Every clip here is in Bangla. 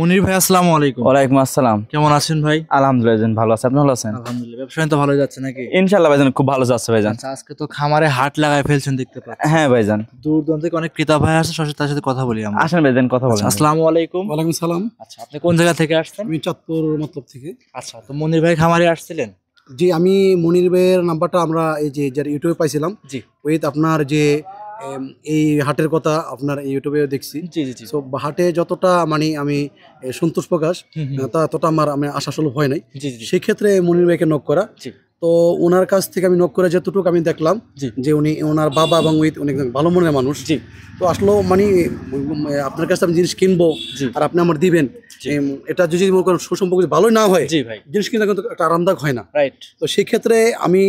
মনির ভাই আসসালামু আলাইকুম। ওয়ালাইকুম আসসালাম। কেমন আছেন ভাই? আলহামদুলিল্লাহ ভালো আছি, আপনি ভালো আছেন? আলহামদুলিল্লাহ, ব্যবসা তো ভালোই যাচ্ছে নাকি? ইনশাআল্লাহ ভাইজান খুব ভালো যাচ্ছে ভাইজান। আচ্ছা, আজকে তো খামারে হাট লাগায় ফেলছেন দেখতে পাচ্ছি। হ্যাঁ ভাইজান, দূর দূরান্ত থেকে অনেক ক্রেতা ভাই আসে, সরাসরি তার সাথে কথা বলি আমরা। আসেন ভাইজান কথা বলেন। আসসালামু আলাইকুম। ওয়ালাইকুম সালাম। আচ্ছা, আপনি কোন জায়গা থেকে আসছেন? আমি চাঁদপুর মতলব থেকে। আচ্ছা, তো মনির ভাই খামারে আসছিলেন? জি, আমি মনির ভাইয়ের নাম্বারটা আমরা এই যে যার ইউটিউবে পাইছিলাম। জি, উইথ আপনার যে এই হাটের কথা আপনার ইউটিউবে দেখছি। জি জি জি। সো হাটে যতটা মানে আমি সন্তোষ প্রকাশ ততটা আমি আশা সুলভ হয় নাই। জি জি। সেই ক্ষেত্রে মনির ভাইকে নক করা। জি। তো ওনার কাছ থেকে আমি নক করে যতটুকু আমি দেখলাম যে উনি ওনার বাবা এবং উইথ অনেক ভালো মনের মানুষ। জি। তো আসলে মানে আপনার কাছে আমি জিনিস কিনবো আর আপনি আমার দিবেন, এটা যদি মনে করেন সুসম্পর্ক ভালোই না হয়, জি ভাই, জিনিস কিনা কিন্তু একটা আরামদায়ক হয় না। রাইট। তো সেই ক্ষেত্রে আমি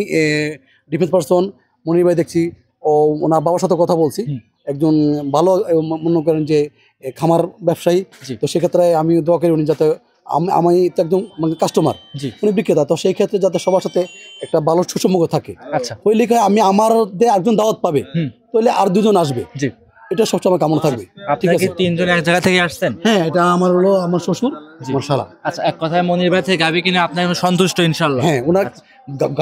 ডিফেন্স পার্সন মনির ভাই দেখছি, ও ওনার বাবার সাথে কথা বলছি, একজন ভালো মনে করেন যে খামার ব্যবসায়ী। তো সেক্ষেত্রে আমি দোয়া করি উনি যাতে আমি তো একদম মানে কাস্টমার, উনি বিক্রেতা, তো সেই ক্ষেত্রে যাতে সবার সাথে একটা ভালো সুসম্পর্ক থাকে। আচ্ছা, ওই লিখে আমি আমার একজন দাওয়াত পাবে, তাহলে আর দুজন আসবে, এটা সবসময় কামনা থাকবে। ঠিক আছে, তিনজন এক জায়গা থেকে আসছেন? হ্যাঁ, এটা আমার হলো আমার শ্বশুর, আমার শালা। আচ্ছা, এক কথায় মনির ভাই থেকে গাবি কিনে আপনি সন্তুষ্ট ইনশাআল্লাহ? হ্যাঁ, ওনার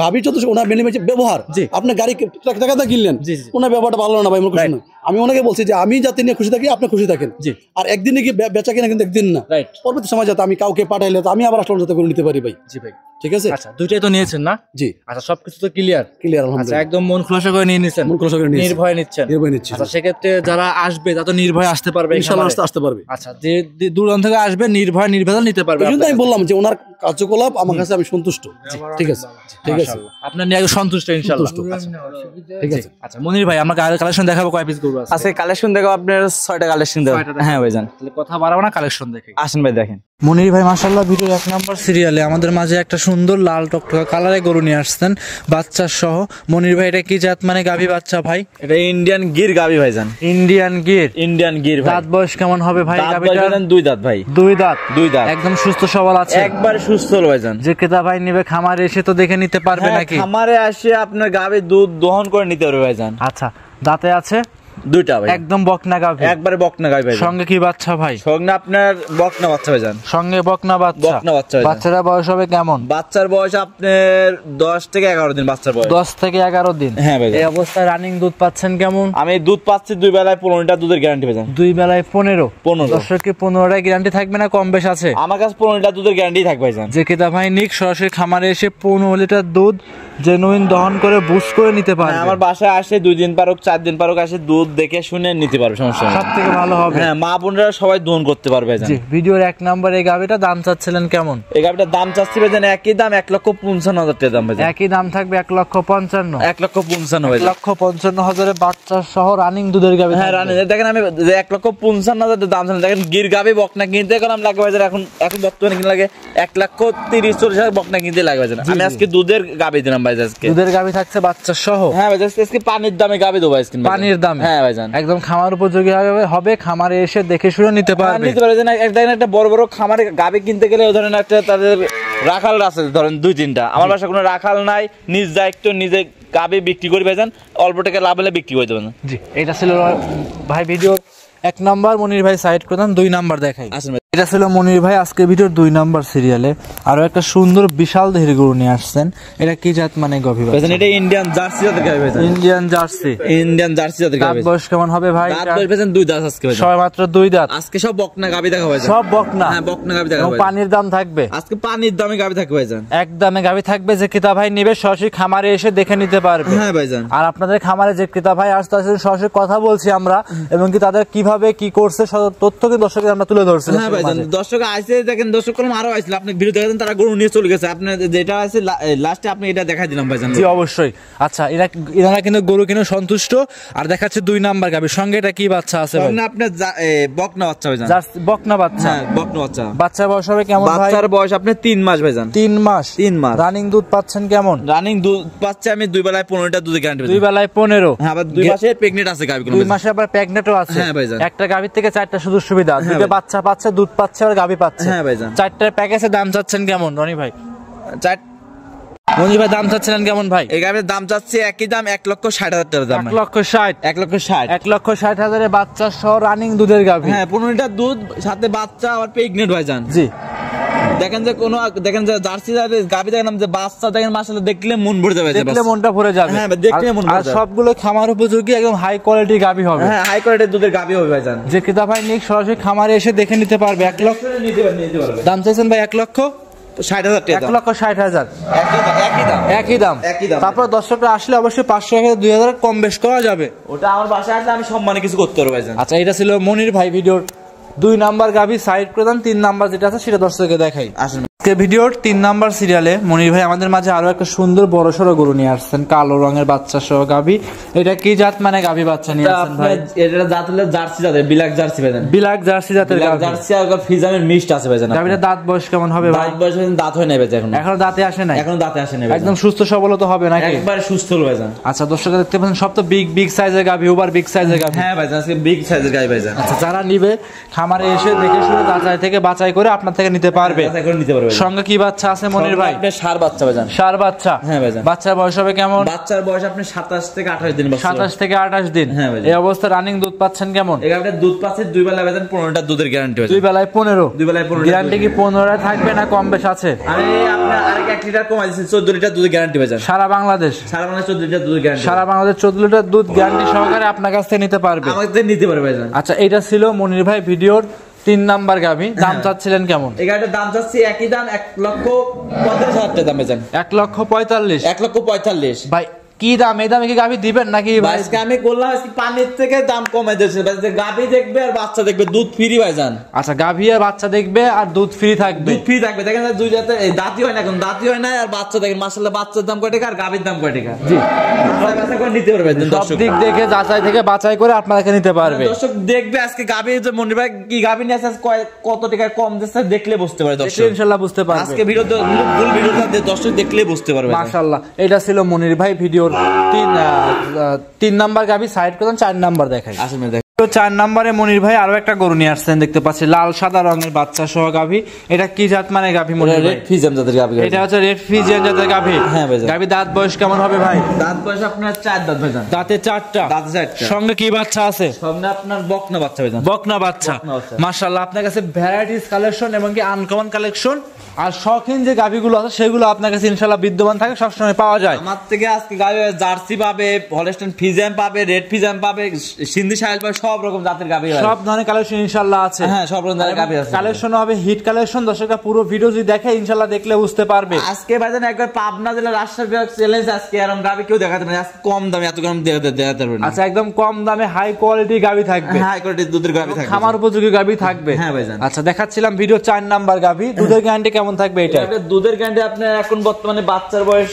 গাভীর যত ওনার মেনে ব্যবহার, আপনি গাড়ি টাকা কিনলেন, ওনার ব্যবহারটা ভালো না ভাই, আমার খুশি না। আমি ওনাকে বলছি যে আমি যাতে নিয়ে খুশি থাকি, আপনি খুশি থাকেন। আর একদিনে কি বেচা কিনা কিন্তু একদিন না, পরবর্তী সময় যাতে আমি কাউকে পাঠাইলে আমি আবার আসলে যাতে করে নিতে পারি ভাই। জি ভাই, ঠিক আছে। আচ্ছা, দুইটাই তো নিয়েছেন না? জি। আচ্ছা, সবকিছু তো ক্লিয়ার? ক্লিয়ার, আচ্ছা, আলহামদুলিল্লাহ। একদম মন খোলাসা করে নিয়ে নিছেন? মন খোলাসা করে নিয়েছি, নির্ভয় নিচ্ছেন? নির্ভয় নিচ্ছি। আচ্ছা, সেক্ষেত্রে যারা আসবে তা তো নির্ভয় আসতে পারবে ইনশাআল্লাহ, আসতে পারবে। আচ্ছা, যে দূরান্ত থেকে আসবে নির্ভয় নির্ভেজাল নিতে পারবে। এই জন্য আমি বললাম যে ওনার কার্যকলাপ আমার কাছে আমি সন্তুষ্ট। ঠিক আছে, ঠিক আছে, আপনার নিয়ে সন্তুষ্ট ইনশাআল্লাহ? ঠিক আছে। আচ্ছা মনির ভাই, আমরা কালেকশন দেখাবো, কয় পিস গরু আছে আজকে? কালেকশন দেখো আপনার 6টা কালেকশন দেখো। হ্যাঁ ভাইজান, তাহলে কথা বাড়াবো না, কালেকশন দেখে আসেন ভাই দেখেন। মনির ভাই মাশাআল্লাহ ভিডিওর 1 নম্বর সিরিয়ালে আমাদের মাঝে একটা সুন্দর লাল টকটকা কালারে গরু নিয়ে আসছেন বাচ্চা সহ। মনির ভাই, এটা কি জাত মানে গাভী বাচ্চা ভাই? এটা ইন্ডিয়ান গির গাভী ভাইজান। ইন্ডিয়ান গির? ইন্ডিয়ান গির ভাই। দাঁত বয়স কেমন হবে ভাই গাভীটা? দুই দাঁত ভাই। দুই দাঁত? দুই দাঁত। একদম সুস্থ সবল আছে? একবার সুস্থ ভাইজান। যে ক্রেতা ভাই নিবে খামারে এসে তো দেখে নিতে পারবে নাকি? খামারে আসে আপনার গাভী দুধ দহন করে নিতে পারবে ভাইজান। আচ্ছা, দাঁতে আছে? দুইটা ভাই। একদম বকনা গাভী? একবারে বকনা গাভী ভাই। সঙ্গে কি বাচ্চা ভাই? সঙ্গে আপনার বকনা বাচ্চা ভাইজান। সঙ্গে বকনা বাচ্চা? বকনা বাচ্চা। বাচ্চারা বয়স হবে কেমন? বাচ্চার বয়স আপনার 10 থেকে 11 দিন বাচ্চার বয়স। 10 থেকে 11 দিন? হ্যাঁ ভাই। এই অবস্থায় রানিং দুধ পাচ্ছেন কেমন? আমি দুধ পাচ্ছি 2 বেলায় 15 লিটার দুধের গ্যারান্টি ভাইজান। 2 বেলায় 15? দর্শক কি 15টাই গ্যারান্টি থাকবে না কম বেশ আছে? আমার কাছে 15 লিটার দুধের গ্যারান্টি থাকবে ভাইজান। যে ক্রেতা ভাই নিক সরাসরি খামারে এসে 15 লিটার দুধ জেনুইন দহন করে বুস করে নিতে পারবে। আমার বাসায় আসে 2 দিন পার হোক 4 দিন পার হোক আসে দুধ দেখে শুনে নিতে পারবে, সমস্যা নেই। সবথেকে ভালো হবে। হ্যাঁ, মা বোনরা সবাই দহন করতে পারবে ভাইজান। জি। ভিডিওর 1 নম্বর এই গাবিটা দাম চাচ্ছিলেন কেমন? এই গাবিটার দাম চাচ্ছি ভাইজান একই দাম 1,55,000 টাকা দাম ভাইজান। একই দাম থাকবে 1,55,000? 1,55,000 ভাইজান। 1,55,000 বাচ্চা সহ রানিং দুধের গাবি? হ্যাঁ, রানিং। দেখেন আমি 1,55,000 দাম জানেন। দেখেন গির গাবি বকনা কিনতে গেলাম লাগে ভাইজান, এখন বর্তমানে কিনা লাগে 1,30,40,000 বকনা কিনতে লাগে ভাইজান। আমি আজকে দুধের গাবি দিলাম ভাইজান। আজকে দুধের গাবি থাকছে বাচ্চা সহ? হ্যাঁ ভাইজান, আজকে পানির দামে গাবি দেবো আজকে। পানির দামে? হ্যাঁ ভাইজান, একদম খামার উপযোগী হবে, খামারে এসে দেখে শুনে নিতে পারবে। নিতে পারবে না, একটা বড় বড় খামারে গাবি কিনতে গেলে ধরেন একটা তাদের রাখাল আছে ধরেন 2-3টা। আমার বাসায় কোনো রাখাল নাই, নিজ দায়িত্ব নিজে গাবি বিক্রি করে ভাইজান, অল্প টাকা লাভ হলে বিক্রি করে দেবেন। জি, এটা ছিল ভাই ভিডিও 1 নম্বর। মনির ভাই সাইড করে দেন, 2 নম্বর দেখাই। আসেন, এটা ছিল মনির ভাই আজকে ভিডিওর 2 নম্বর সিরিয়ালে আরো একটা সুন্দর বিশাল দেহের গরু নিয়ে আসছেন। এটা কি জাত মানে গাভী ভাই? এটা ইন্ডিয়ান জার্সি জাতের গাভী ভাই। Indian jersey? ইন্ডিয়ান জার্সি জাতের গাভী। দাঁত বয়স কেমন হবে ভাই? দাঁত বয়স ভাই 2 দাঁত আজকে ভাই। সবাই মাত্র 2 দাঁত? আজকে সব বকনা গাভী দেখা ভাই। সব বকনা? হ্যাঁ, বকনা গাভী দেখা ভাই। পানির দাম থাকবে? আজকে পানির দামে গাভী থাকবে ভাইজান। এক দামে গাভী থাকবে, যে ক্রেতা ভাই নেবে সরাসরি খামারে এসে দেখে নিতে পারবে। হ্যাঁ ভাইজান। আর আপনাদের খামারে যে ক্রেতা ভাই আসতে আসে সরাসরি কথা বলছি আমরা, এবং কি তাদের কিভাবে কি করছে তথ্য কি দর্শকদের আমরা তুলে ধরছি। হ্যাঁ ভাইজান, দর্শক আইছে, দেখেন দর্শক কলম আরো আইছিল, আপনি ভিডিও দেখেন তারা গরু নিয়ে চলে গেছে, আপনি যেটা আছে লাস্টে আপনি এটা দেখাই দিলাম ভাইজান। জি অবশ্যই। আচ্ছা, এরা কিন্তু গরু কিনে সন্তুষ্ট। আর দেখাচ্ছে 2 নাম্বার গাবি, সঙ্গে এটা কি বাচ্চা আছে ভাই? না, আপনার বকনা বাচ্চা ভাইজান। জাস্ট বকনা বাচ্চা? হ্যাঁ, বকনা বাচ্চা। বাচ্চার বয়স হবে কেমন ভাই? বাচ্চার বয়স আপনি 3 মাস ভাইজান। 3 মাস? 3 মাস। রানিং দুধ পাচ্ছেন কেমন? রানিং দুধ পাচ্ছে আমি 2 বেলায় 15 লিটার দুধের গ্যারান্টি। 2 বেলায় 15? হ্যাঁ, আবার 2 মাসে প্রেগন্যান্ট আছে গাবি। 2 মাসে আবার প্রেগন্যান্টও আছে? হ্যাঁ ভাইজান। একটা গাবির থেকে 4টা সুযোগ সুবিধা, 2টা বাচ্চা পাচ্ছে, দুধ পাচ্ছে আর গাবি পাচ্ছে। হ্যাঁ ভাইজান। 4টার প্যাকেজের দাম চাচ্ছেন কেমন রনি ভাই? মনির ভাই দাম চাচ্ছিলেন কেমন ভাই? এই গাবির দাম চাচ্ছি একই দাম 1,60,000 টাকা দাম। 1,60,000 1,60,000 1,60,000 বাচ্চা সহ রানিং দুধের গাভী। হ্যাঁ 15 লিটার দুধ সাথে বাচ্চা আবার প্রেগনেন্ট ভাইজান। জি দেখেন যে দেখেন যে জার্সি গাবি দেখেন যে বাচ্চা দেখেন মাশাআল্লাহ দেখলে মন ভরে যাবে, দেখলে মনটা ভরে যাবে। হ্যাঁ দেখলে মন ভরে যাবে। আর সবগুলো খামার উপযোগী একদম হাই কোয়ালিটি গাভী হবে। হ্যাঁ হাই কোয়ালিটির দুধের গাবি হবে ভাইজান। যে ক্রেতা ভাই নিক সরাসরি খামারে এসে দেখে নিতে পারবে। 1 লক্ষ নিতে পারবে। দাম চাইছেন ভাই 1,60,000 টাকা। 1,60,000 একই দাম। একই দাম। তারপর দর্শকরা আসলে অবশ্যই 500 থেকে 2,000 কম বেশ করা যাবে। ওটা আমার বাসায় আসলে আমি সম্মানে কিছু করতে পারবো ভাইজান। আচ্ছা এটা ছিল মনির ভাই ভিডিওর 2 নাম্বার গাভী সাইড করে দেন। 3 নাম্বার যেটা আছে সেটা দর্শককে দেখাই। আসেন আজকে ভিডিওর 3 নাম্বার সিরিয়ালে মনির ভাই আমাদের মাঝে আরো একটা সুন্দর বড় সড়ো গরু নিয়ে আসছেন, কালো রঙের বাচ্চা সহ গাভী। এটা কি জাত মানে গাভী বাচ্চা নিয়ে আসছেন ভাই? এটা জাত হলো জার্সি জাতের, বিলাক জার্সি ভাইজান। বিলাক জার্সি জাতের গাভী। জার্সি আর ফিজামের মিক্সড আছে ভাইজান। গাভীর দাঁত বয়স কেমন হবে ভাই? দাঁত বয়স দাঁত হয় না ভাইজান, এখনো দাঁতে আসে নাই। এখনো দাঁতে আসে না একদম সুস্থ সবল তো হবে নাকি? একবারে সুস্থ হলো ভাইজান। আচ্ছা দর্শকরা দেখতে পাচ্ছেন সব তো বিগ সাইজের গাভী, ওভার বিগ সাইজের গাভী। হ্যাঁ ভাইজান আজকে বিগ সাইজের গাভী ভাইজান। আচ্ছা যারা নিবে খামারে এসে দেখে শুনে যাচাই থেকে বাছাই করে আপনার থেকে নিতে পারবে। এখন নিতে পারবে। সঙ্গে কি বাচ্চা আছে মনির ভাই? আপনি সার বাচ্চা ভাইজান। সার বাচ্চা। হ্যাঁ ভাইজান। বাচ্চার বয়স হবে কেমন? বাচ্চার বয়স আপনি 27 থেকে 28 দিন। 27 থেকে 28 দিন। হ্যাঁ ভাইজান। এই অবস্থা রানিং দুধ পাচ্ছেন কেমন? এই গাভীটা দুধ পাচ্ছে 2 বেলা ভাইজান 15 লিটার দুধের গ্যারান্টি ভাইজান। 2 বেলায় 15। 2 বেলায় 15। গ্যারান্টি কি 15 থাকবে না কম বেশ আছে? আমি আপনার আরেক 1 লিটার কমাই দিয়েছি, 14 লিটার দুধের গ্যারান্টি ভাইজান। সারা বাংলাদেশ 14 লিটার দুধের গ্যারান্টি। সারা বাংলাদেশ 14 লিটার দুধ গ্যারান্টি সহকারে আপনার কাছ থেকে নিতে পারবে। আমাদের নিতে পারবে ভাইজান। আচ্ছা এটা ছিল মনির ভাই ভিডিওর 3 নাম্বার গাভী। দাম চাচ্ছিলেন কেমন? এই গাড়িটার দাম চাচ্ছি একই দাম 1,45,000 টাকা দাম ভাইজান। 1,45,000 1,45,000 ভাই কি দাম? এই দামে কি গাভী দিবেন নাকি ভাই? আজকে আমি বললাম আজকে পানির থেকে দাম কমাই দিয়েছে ভাই, গাভী দেখবে আর বাচ্চা দেখবে, দুধ ফ্রি ভাইজান। আচ্ছা গাভী আর বাচ্চা দেখবে আর দুধ ফ্রি থাকবে। দুধ ফ্রি থাকবে। দেখেন দুই জাতের এই দাঁতই হয় না, এখন দাঁতই হয় না আর বাচ্চা দেখেন মাশাআল্লাহ বাচ্চার দাম কয় টাকা আর গাভীর দাম কয় টাকা। জি বাচ্চা করে নিতে পারবে সব দর্শক। দিক দেখে যাচাই থেকে বাছাই করে আপনাকে নিতে পারবে। দর্শক দেখবে আজকে গাভী যে মনির ভাই কি গাভী নিয়ে আসছে কত টাকা কম দিচ্ছে দেখলে বুঝতে পারে দর্শক। ইনশাআল্লাহ বুঝতে পারবে। আজকে ভিডিওতে ফুল ভিডিওটা দর্শক দেখলে বুঝতে পারবে। মাশাআল্লাহ এটা ছিল মনির ভাই ভিডিওর 3 নাম্বার গাভী সাইড করে 4 নাম্বার দেখাই। আসলে দেখ 4 নম্বরে মনির ভাই আরো একটা গরু নিয়ে আসছেন, দেখতে পাচ্ছি লাল সাদা রঙের বাচ্চা সহ গাভী। এটা কি জাত মানে গাভী মনির ভাই? রেড ফিজিয়ান জাতের গাভী। এটা হচ্ছে রেড ফিজিয়ান জাতের গাভী। হ্যাঁ ভাই। গাভী দাঁত বয়স কেমন হবে ভাই? দাঁত বয়স আপনার 4 দাঁত ভাইজান। দাঁতে 4টা। দাঁতে 4টা। সঙ্গে কি বাচ্চা আছে? সামনে আপনার বকনা বাচ্চা ভাইজান। বকনা বাচ্চা। মাশাআল্লাহ আপনার কাছে ভ্যারাইটিস কালেকশন এবং কি আনকমন কালেকশন আর শৌখিন যে গাভীগুলো আছে সেগুলো আপনার কাছে ইনশাআল্লাহ বিদ্যমান থাকে, সবসময় পাওয়া যায়। আমার থেকে আজকে গাভী জার্সি পাবে, হলস্টাইন ফিজিয়ান পাবে, রেড ফিজিয়ান পাবে, সিন্ধি শাইল পাবে, সব রকম জাতের গাভী হয়। সব ধরনের কালেকশন ইনশাআল্লাহ আছে। হ্যাঁ সব রকম জাতের গাভী আছে। কালেকশন হবে হিট কালেকশন। দর্শকরা পুরো ভিডিও যদি দেখে ইনশাআল্লাহ দেখলে বুঝতে পারবে। আজকে ভাইজান একবার পাবনা জেলা রাজশাহী বিভাগ চ্যালেঞ্জ, আজকে এরকম গাভী কেউ দেখাতে পারে না। আজকে কম দামে এত কম দেখাতে পারবে না। আচ্ছা একদম কম দামে হাই কোয়ালিটি গাভী থাকবে। হাই কোয়ালিটির দুধের গাভী থাকবে, খামার উপযোগী গাভী থাকবে। হ্যাঁ ভাইজান। আচ্ছা দেখাচ্ছিলাম ভিডিও 4 নাম্বার গাভী। দুধের গ্যারান্টি কেমন থাকবে এটা? দুধের গ্যারান্টি আপনার এখন বর্তমানে বাচ্চার বয়স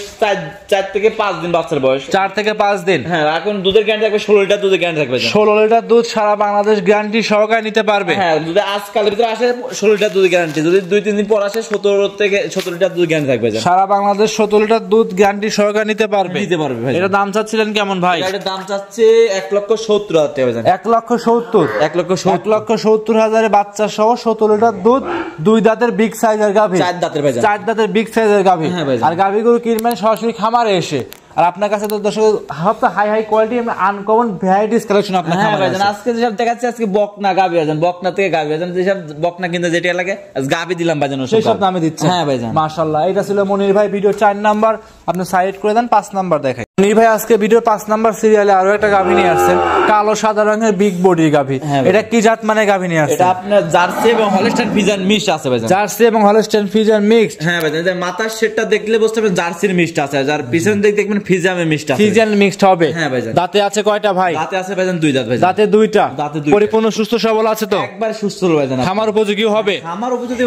4 থেকে 5 দিন বাচ্চার বয়স। 4 থেকে 5 দিন। হ্যাঁ এখন দুধের গ্যারান্টি থাকবে 16 লিটার দুধের গ্যারান্টি থাকবে। 16 লিটার দুধ সারা বাংলাদেশ গ্যারান্টি সহকারে নিতে পারবে। হ্যাঁ যদি আজকালের ভিতরে আসে 16 লিটার দুধ গ্যারান্টি, যদি 2-3 দিন পর আসে 17 লিটার দুধ গ্যারান্টি থাকবে। সারা বাংলাদেশ 17 লিটার দুধ গ্যারান্টি সহকারে নিতে পারবে। নিতে পারবে ভাই। এটা দাম চাচ্ছিলেন কেমন ভাই? এটার দাম চাচ্ছে 1,70,000 টাকা ভাই। 1,70,000 1,70,000 বাচ্চা সহ 17 লিটার দুধ, 2 দাঁতের বিগ সাইজের গাভী। 4 দাঁতের ভাই। 4 দাঁতের বিগ সাইজের গাভী। হ্যাঁ ভাই। আর গাভীগুলো কিনবেন সরাসরি খামারে এসে। আর আপনার কাছে তো দর্শক সবটা high quality uncommon varieties collection আপনার হ্যাঁ খামারে ভাইজান আছে। আজকে যেসব দেখাচ্ছি আজকে বকনা গাভী ভাইজান, বকনা থেকে গাভী ভাইজান, যেসব বকনা কিনতে যেটা লাগে আজ গাভী দিলাম ভাইজান, সেই সব নামে দিচ্ছে। হ্যাঁ ভাইজান। মাশাআল্লাহ এটা ছিল মনির ভাই ভিডিও 4 নাম্বার। আপনি সাইড করে দেন 5 নাম্বার দেখাই। মনির ভাই আজকে ভিডিও 5 নাম্বার সিরিয়ালে আরো একটা গাভী নিয়ে আসছেন, কালো সাদা রঙের বিগ বডি গাভী। এটা কি জাত মানে গাভী নিয়ে আসছেন? এটা আপনার জার্সি এবং হলস্টাইন ফিজিয়ান মিক্স আছে ভাইজান। জার্সি এবং হলস্টাইন ফিজিয়ান মিক্সড। হ্যাঁ ভাইজান এই মাথার শেডটা দেখলে বুঝতে পারবেন জার্সির মিক্সড আছে, আর পিছন দিক দেখবেন ফিজিয়ামের মিক্সড আছে। ফিজিয়ান মিক্সড হবে। হ্যাঁ ভাইজান। দাঁতে আছে কয়টা ভাই? দাঁতে আছে ভাইজান 2 দাঁত ভাইজান। দাঁতে 2টা। দাঁতে 2টা। পরিপূর্ণ সুস্থ সবল আছে তো? একবার সুস্থ ভাইজান। খামার উপযোগী হবে। আমার উপযোগী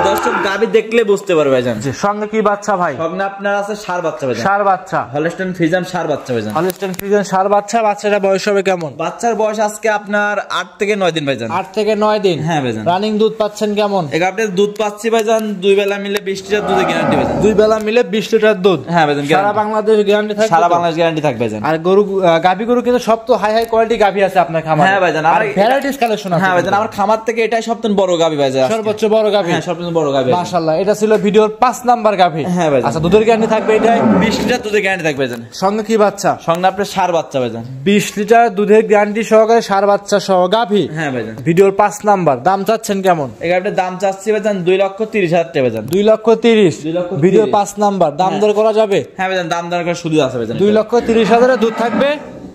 দর্শক গাভী দেখলে বুঝতে পারবে ভাইজান। সঙ্গে কি বাচ্চা ভাই? সঙ্গে আপনার আছে ষাঁড় বাচ্চা ভাইজান। ষাঁড় বাচ্চা। হলস্টাইন ফিজিয়ান ষাঁড় বাচ্চা ভাইজান। হলস্টাইন ফিজিয়ান ষাঁড় বাচ্চা। বাচ্চাটা বয়স হবে কেমন? বাচ্চার বয়স আজকে আপনার 8 থেকে 9 দিন ভাইজান। 8 থেকে 9 দিন। হ্যাঁ ভাইজান। রানিং দুধ পাচ্ছেন কেমন? এই গাভীর দুধ পাচ্ছি ভাইজান 2 বেলা মিলে 20 লিটার দুধের গ্যারান্টি ভাইজান। 2 বেলা মিলে 20 লিটার দুধ। হ্যাঁ ভাইজান। সারা বাংলাদেশ গ্যারান্টি থাকবে। সারা বাংলাদেশ গ্যারান্টি থাকবে ভাইজান। আর গরু গাভী গরু কিন্তু সব তো হাই কোয়ালিটি গাভী আছে আপনার খামারে। হ্যাঁ ভাইজান। আর ভ্যারাইটিস কালেকশন আছে। হ্যাঁ ভাইজান আমার খামার থেকে এটাই সবথেকে বড় গাভী ভাইজান। সর্বোচ্চ বড় গাভী। হ্যাঁ সবথেকে বড় গাভী। মাশাআল্লাহ এটা ছিল ভিডিওর 5 নাম্বার গাভী। হ্যাঁ ভাইজান। আচ্ছা দুধের গ্যারান্টি থাকবে এটা? ভাই? 20 লিটার দুধের গ্যারান্টি থাকবে ভাইজান। সঙ্গে কি বাচ্চা? সঙ্গে আপনার ষাঁড় বাচ্চা ভাইজান। 20 লিটার দুধের গ্যারান্টি সহকারে ষাঁড় বাচ্চা সহ গাভী। হ্যাঁ ভাইজান। ভিডিওর 5 নাম্বার, দাম চাচ্ছেন কেমন? এই গাবিটার দাম চাচ্ছি ভাইজান 2,30,000 টাকা ভাইজান। 2,30,000। 2,30,000 ভিডিওর 5 নাম্বার, দাম দর করা যাবে? হ্যাঁ ভাইজান, দাম দর করার সুবিধা আছে ভাইজান। 2,30,000 দুধ থাকবে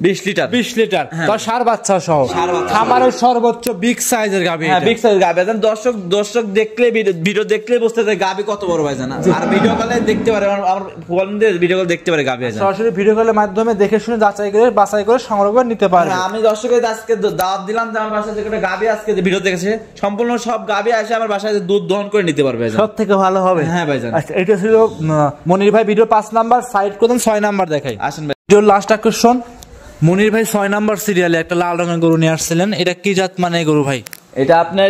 20 লিটার। 20 লিটার, হ্যাঁ। তার ষাঁড় বাচ্চা সহ। ষাঁড় বাচ্চা। খামারের সর্বোচ্চ বিগ সাইজের গাভী। হ্যাঁ, বিগ সাইজ গাবি ভাইজান। দর্শক দেখলে ভিডিও দেখলে বুঝতে পারে গাবি কত বড় ভাইজান। আর ভিডিও কলে দেখতে পারে, আমার ফোন দিয়ে ভিডিও কল দেখতে পারে গাবি ভাইজান। সরাসরি ভিডিও কলের মাধ্যমে দেখে শুনে যাচাই করে বাছাই করে সংগ্রহ করে নিতে পারবে। আমি দর্শকের আজকে দাওয়াত দিলাম যে আমার বাসায় যে কোনো গাবি আজকে যে ভিডিও দেখেছে সম্পূর্ণ সব গাবি আসে আমার বাসায় দুধ দহন করে নিতে পারবে ভাইজান। সব থেকে ভালো হবে। হ্যাঁ ভাইজান। আচ্ছা, এটা ছিল মনির ভাই ভিডিও 5 নাম্বার। সাইড করুন, 6 নাম্বার দেখাই। আসেন ভাই। ভিডিওর লাস্ট আকর্ষণ, মনির ভাই 6 নাম্বার সিরিয়ালে একটা লাল রঙের গরু নিয়ে আসছিলেন। এটা কি জাত মানে গরু ভাই? এটা আপনার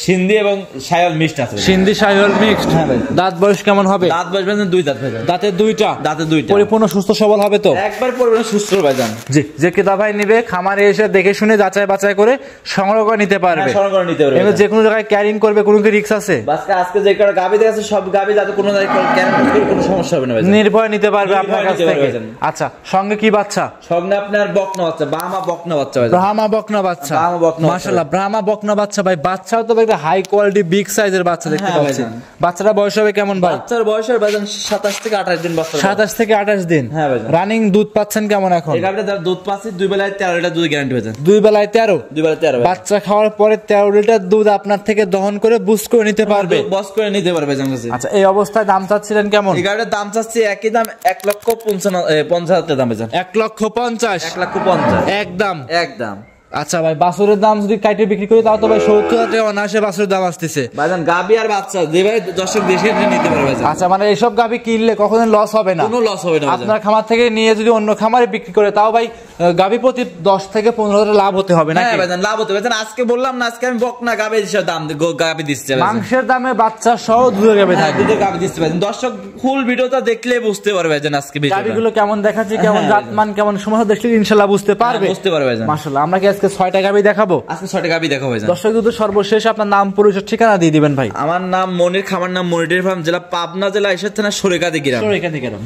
সিন্ধি এবং শায়াল মিক্সড আছে। সিন্ধি শাহিওয়াল মিক্সড। হ্যাঁ ভাই। দাঁত বয়স কেমন হবে? দাঁত বসবেন 2 দাঁত ভাইজান। দাঁতে দুইটা। দাঁতে 2টা। পরিপূর্ণ সুস্থ সবল হবে তো? একবার পরিপূর্ণ সুস্থ ভাইজান। জি, যে ক্রেতা ভাই নিবে খামারে এসে দেখে শুনে যাচাই বাছাই করে সংগ্রহ করে নিতে পারবে। হ্যাঁ, সংগ্রহ করে নিতে পারবে। এবার যে কোনো জায়গায় ক্যারিং করবে, কোনো কি রিস্ক আছে? আজকে যে কটা গাবি দেখেছে সব গাবি যাতে কোনো জায়গায় গ্যারান্টি করে কোনো সমস্যা হবে না ভাইজান। নির্ভয় নিতে পারবে নির্ভয়ে আপনার কাছ নিতে পারবে থেকে। ভাইজান। আচ্ছা, সঙ্গে কি বাচ্চা? সঙ্গে আপনার বকনা বাচ্চা, ব্রাহ্মা বকনা বাচ্চা ভাইজান। ব্রাহ্মা বকনা বাচ্চা। ব্রাহ্মা বকনা বাচ্চা। মাশাআল্লাহ, ব্রাহ্মা বকনা বাচ্চা ভাই। বাচ্চাও তো একটা হাই কোয়ালিটি বিগ সাইজের বাচ্চা দেখতে হ্যাঁ পাচ্ছি। ভাইজান। বাচ্চাটা বয়স হবে কেমন ভাই? বাচ্চার বয়স হবে ভাইজান 27 থেকে 28 দিন বাচ্চা। 27 থেকে 28 দিন। হ্যাঁ ভাইজান। রানিং দুধ পাচ্ছেন কেমন এখন? এই গাবিটা যারা দুধ পাচ্ছে 2 বেলায় 13 লিটার দুধ গ্যারান্টি ভাইজান। 2 বেলায় 13। 2 বেলায় 13 বাচ্চা খাওয়ার পরে 13 লিটার দুধ আপনার থেকে দহন করে বুস্ট করে নিতে পারবে। বস করে নিতে পারবে ভাইজান কাছে। আচ্ছা, এই অবস্থায় দাম চাচ্ছিলেন কেমন? এই গাবিটার দাম চাচ্ছি একই দাম 1,50,000 দাম ভাইজান। 1,50,000। 1,50,000 একদম। একদম। আচ্ছা ভাই, বাছুরের দাম যদি কাইটে বিক্রি করি তাও তো ভাই 70,000 টাকা অনায়াসে বাছুরের দাম আসতেছে ভাইজান। গাবি আর বাচ্চা যে ভাই দর্শক দেশে নিতে পারবে ভাইজান। আচ্ছা, মানে এইসব গাভি কিনলে কখনো লস হবে না? কোনো লস হবে না ভাইজান। আপনার খামার থেকে নিয়ে যদি অন্য খামারে বিক্রি করে তাও ভাই গাভি প্রতি 10 থেকে 15,000 লাভ হতে হবে না? হ্যাঁ ভাইজান, লাভ হতে ভাইজান। আজকে বললাম না, আজকে আমি বকনা গাবি হিসেবে দাম গাবি দিচ্ছি ভাইজান। মাংসের দামে বাচ্চা সহ দুধের গাভি হ্যাঁ, থাকবে। দুধের গাবি দিচ্ছি ভাইজান। দর্শক ফুল ভিডিওটা দেখলে বুঝতে পারবে ভাইজান আজকে ভিডিওটা। গাভিগুলো কেমন দেখাচ্ছে, কেমন হ্যাঁ, জাতমান, কেমন সময় দেখলে ইনশাআল্লাহ বুঝতে পারবে। বুঝতে পারবে ভাইজান। মাশাআল্লাহ, আমরা কি আজকে 6টা গাভি দেখাবো? আজকে 6টা গাবি দেখো ভাইজান। দর্শক দুধের সর্বশেষ আপনার নাম, পরিচয়, ঠিকানা দিয়ে দিবেন ভাই। আমার নাম মনির, খামার নাম মনির ফার্ম, জেলা পাবনা, জেলা ঈশ্বর থানা সরেকাদি গ্রাম।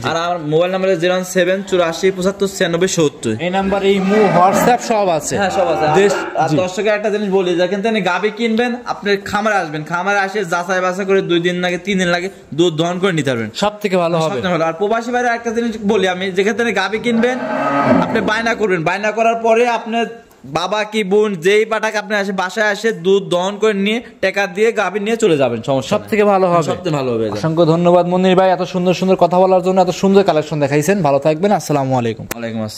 আর আমার মোবাইল নাম্বার 01784859670। এই নাম্বার এই হোয়াটসঅ্যাপ সব আছে। হ্যাঁ, সব আছে। দেশ- আর জি। দর্শকের একটা জিনিস বলি, যেখান থেকে গাবি কিনবেন আপনি খামারে আসবেন, খামারে আসে যাচাই বাছাই করে 2 দিন লাগে 3 দিন লাগে দুধ দহন করে নিতে পারবেন। সব থেকে ভালো হবে। সবচেয়ে ভালো। আর প্রবাসী ভাইরা একটা জিনিস বলি আমি, যেখান থেকে গাবি কিনবেন আপনি বায়না করবেন, বায়না করার পরে আপনার বাবা কি বোন যেই পাঠাক আপনি আসে বাসায় আসে দুধ দহন করে নিয়ে টাকা দিয়ে গাবি নিয়ে চলে যাবেন, সমস্যা সব থেকে ভালো হবে। সবচেয়ে ভালো হবে। অসংখ্য ধন্যবাদ মনির ভাই, এত সুন্দর সুন্দর কথা বলার জন্য, এত সুন্দর কালেকশন দেখাইছেন। ভালো থাকবেন, আসসালামু আলাইকুম। ওয়ালাইকুম আসসালাম।